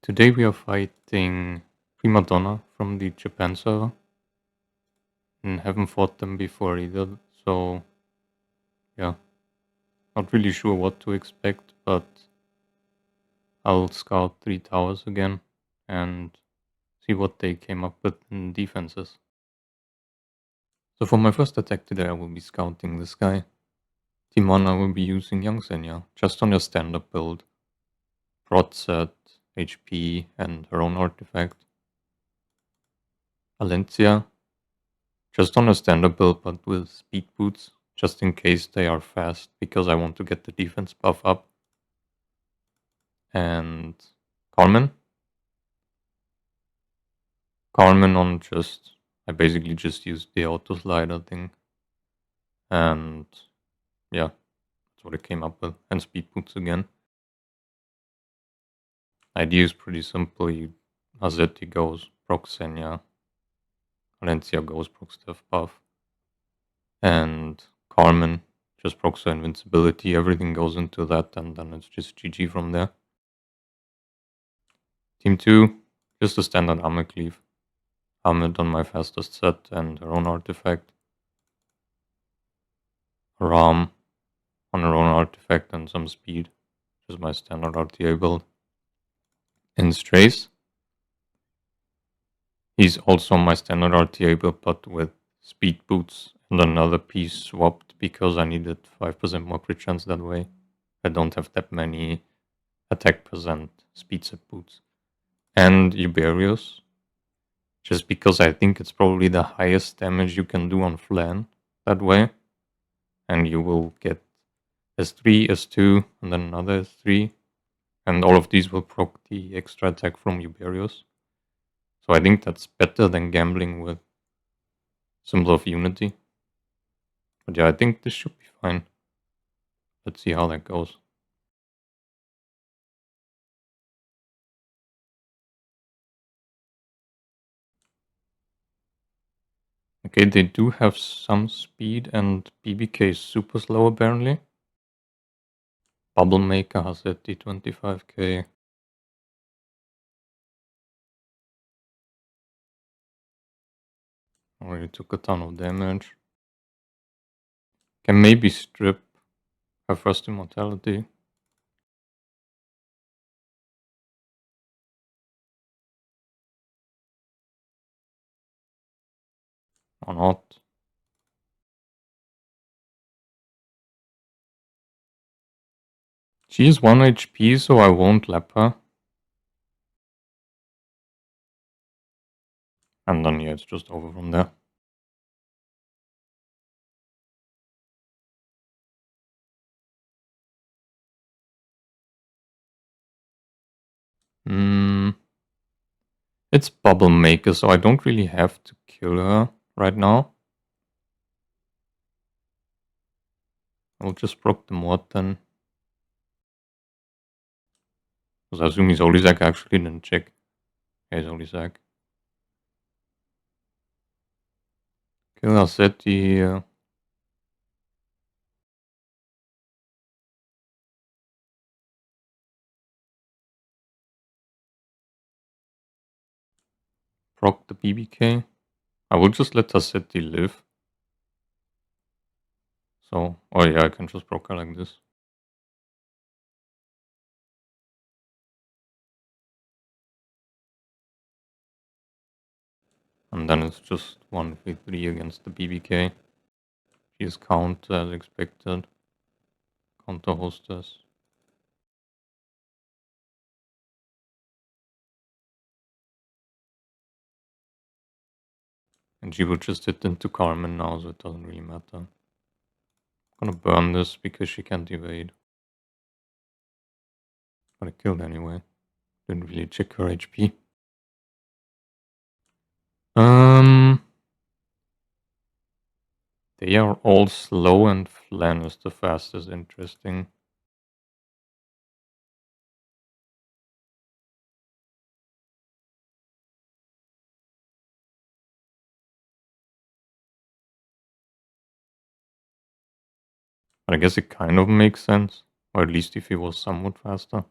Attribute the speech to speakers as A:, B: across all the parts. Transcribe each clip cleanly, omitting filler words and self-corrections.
A: Today we are fighting Primadonna from the Japan server, and haven't fought them before either, so yeah, not really sure what to expect, but I'll scout 3 towers again and see what they came up with in defenses. So for my first attack today I will be scouting this guy. Team 1 I will be using Young Senya, just on your standard build. Prot set, HP and her own artifact. Valencia, just on a standard build but with speed boots, just in case they are fast, because I want to get the defense buff up. And Carmen. Carmen on just, I basically just used the auto slider thing. And yeah, that's what I came up with. And speed boots again. Idea is pretty simple. Azetti goes proc Senya. Valencia goes proc Steph buff. And Carmen just procs her invincibility. Everything goes into that, and then it's just GG from there. Team 2, just a standard armor cleave. Armored on my fastest set and her own artifact. Ram on her own artifact and some speed. Just my standard RTA build. In Strays, he's also my standard RTA build, but with speed boots and another piece swapped because I needed 5% more crit chance that way. I don't have that many attack percent speed set boots. And Uberius, just because I think it's probably the highest damage you can do on Flan that way. And you will get S3, S2, and then another S3. And all of these will proc the extra attack from Uberius. So I think that's better than gambling with Symbol of Unity. But yeah, I think this should be fine. Let's see how that goes. Okay, they do have some speed, and BBK is super slow apparently. Bubble Maker has at the 25k. Already took a ton of damage. Can maybe strip her first immortality. Or not. She is 1 HP, so I won't lap her. And then yeah, it's just over from there. It's Bubble Maker, so I don't really have to kill her right now. I'll just proc the mod then. Because I assume he's Olizak, I actually didn't check. Yeah, he's Olizak. Kill Assetti here. Proc the BBK. I will just let Assetti live. So, oh yeah, I can just proc her like this. And then it's just 1v3 against the BBK. She is counter as expected. Counter hostess. And she will just hit into Carmen now, so it doesn't really matter. I'm gonna burn this because she can't evade. But I killed anyway. Didn't really check her HP. They are all slow and Flan is the fastest, interesting. But I guess it kind of makes sense. Or at least if he was somewhat faster.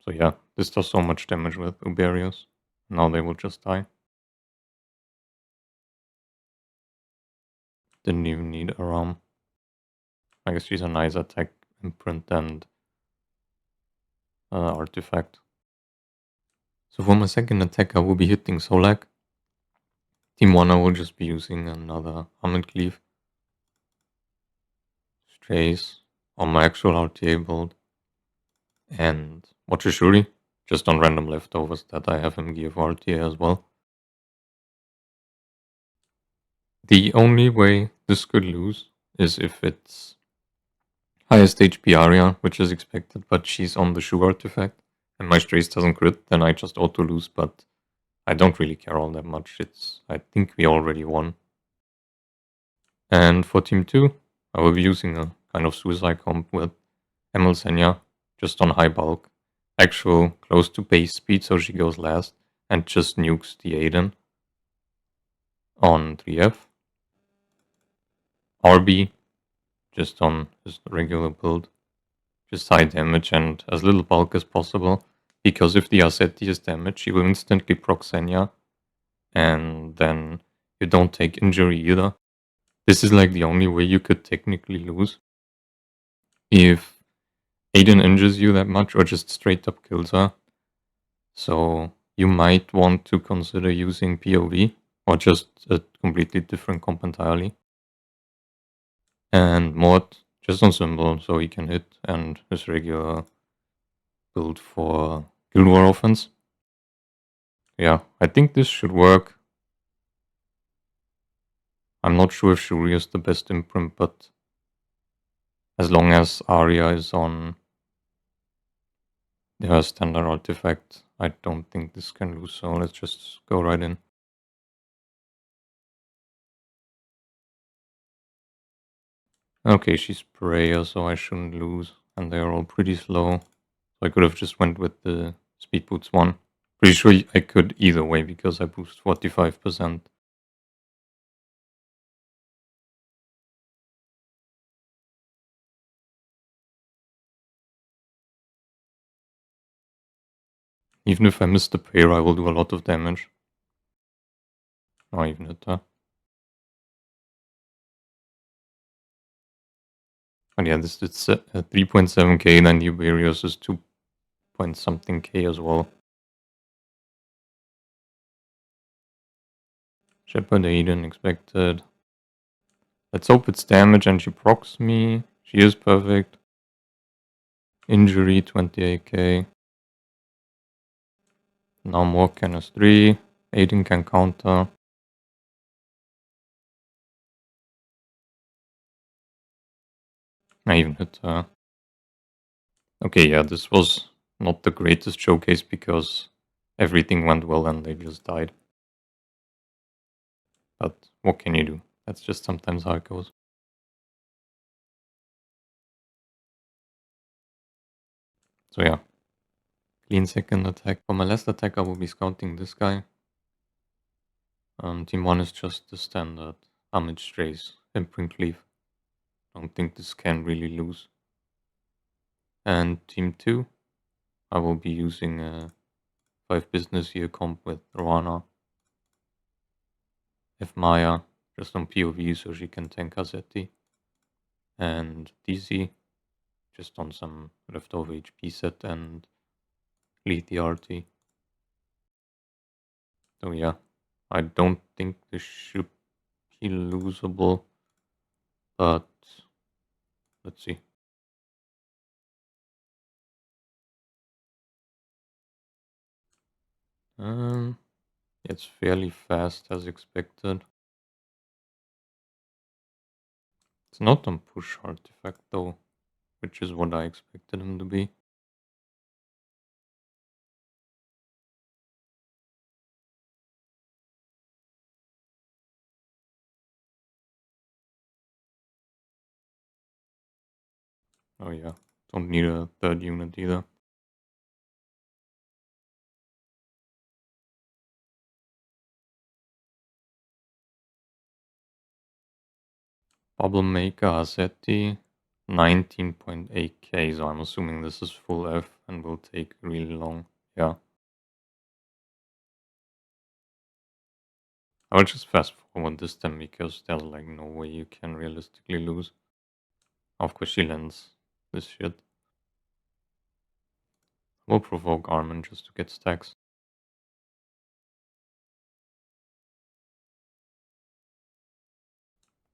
A: So yeah, this does so much damage with Uberius. Now they will just die. Didn't even need a ROM. I guess she's a nice attack, imprint, and artifact. So for my second attack, I will be hitting Solak. Team 1, I will just be using another Armored Cleave. Strays on my actual RTA build. And watch Shuri, just on random leftovers that I have him gear for RTA as well. The only way this could lose is if it's highest HP Arya, which is expected, but she's on the Shu artifact, and my Strays doesn't crit, then I just auto lose, but I don't really care all that much. I think we already won. And for Team 2, I will be using a kind of suicide comp with Emil Senya, just on high bulk. Actual close to base speed, so she goes last, and just nukes the Aiden on 3F. RB, just on his regular build. Just high damage and as little bulk as possible, because if the Aseti is damaged, she will instantly proc Senya, and then you don't take injury either. This is like the only way you could technically lose. If Aiden injures you that much or just straight up kills her. So you might want to consider using POV or just a completely different comp entirely. And Mort just on symbol so he can hit and his regular build for Guild War offense. Yeah, I think this should work. I'm not sure if Shuri is the best imprint, but as long as Arya is on her standard artifact, I don't think this can lose, so let's just go right in. Okay, she's Prayer, so I shouldn't lose, and they're all pretty slow. So I could have just went with the Speed Boots one. Pretty sure I could either way, because I boost 45%. Even if I miss the pair, I will do a lot of damage. Not even hit her. But yeah, this is 3.7k, then the Uberius is 2 point something k as well. Shepherd Aiden expected. Let's hope it's damage and she procs me. She is perfect. Injury 28k. Now more Canis 3. Aiden can counter. I even hit her. Okay, yeah, this was not the greatest showcase because everything went well and they just died. But what can you do? That's just sometimes how it goes. So yeah, clean second attack. For my last attack I will be scouting this guy. Team 1 is just the standard Homage Strays, Imprint Cleave. Don't think this can really lose. And Team 2, I will be using a 5 business year comp with Roana. F Maya, just on POV so she can tank Azeti. And DC, just on some leftover HP set and lead the RT. So yeah, I don't think this should be losable, but let's see. It's fairly fast as expected. It's not on push artifact though, which is what I expected him to be. Oh yeah, don't need a third unit either. Bubble Maker, Azeti. 19.8k, so I'm assuming this is full F and will take really long. Yeah. I will just fast forward this time because there's like no way you can realistically lose. Of course she lands this shit. We'll provoke Armin just to get stacks.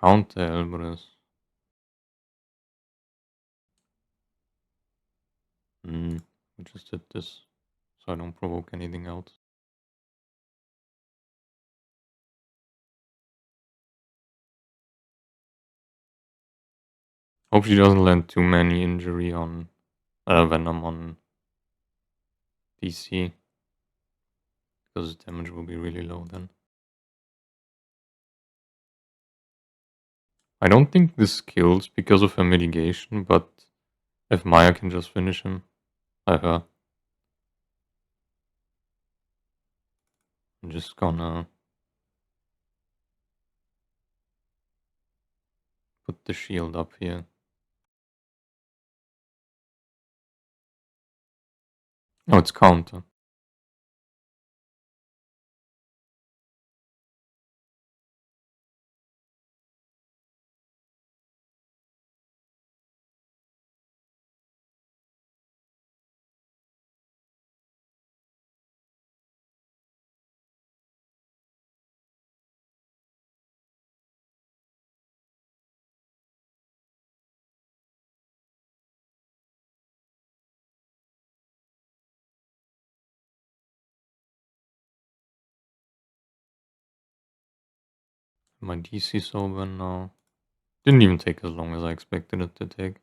A: Count the Elbrus. We just did this so I don't provoke anything else. Hope she doesn't land too many injury on Venom on DC, because damage will be really low then. I don't think this kills because of her mitigation, but if Maya can just finish him, her, I'm just gonna put the shield up here. Oh, it's counter. My DC's over now. Didn't even take as long as I expected it to take.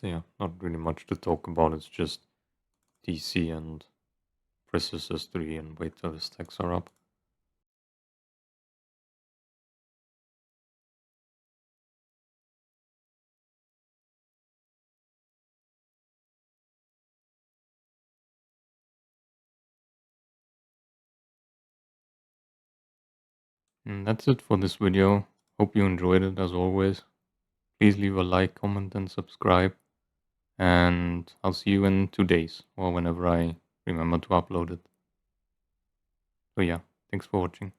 A: So yeah, not really much to talk about. It's just DC and Princess S3 and wait till the stacks are up. And that's it for this video. Hope you enjoyed it as always. Please leave a like, comment, and subscribe. And I'll see you in 2 days or whenever I remember to upload it. So yeah, thanks for watching.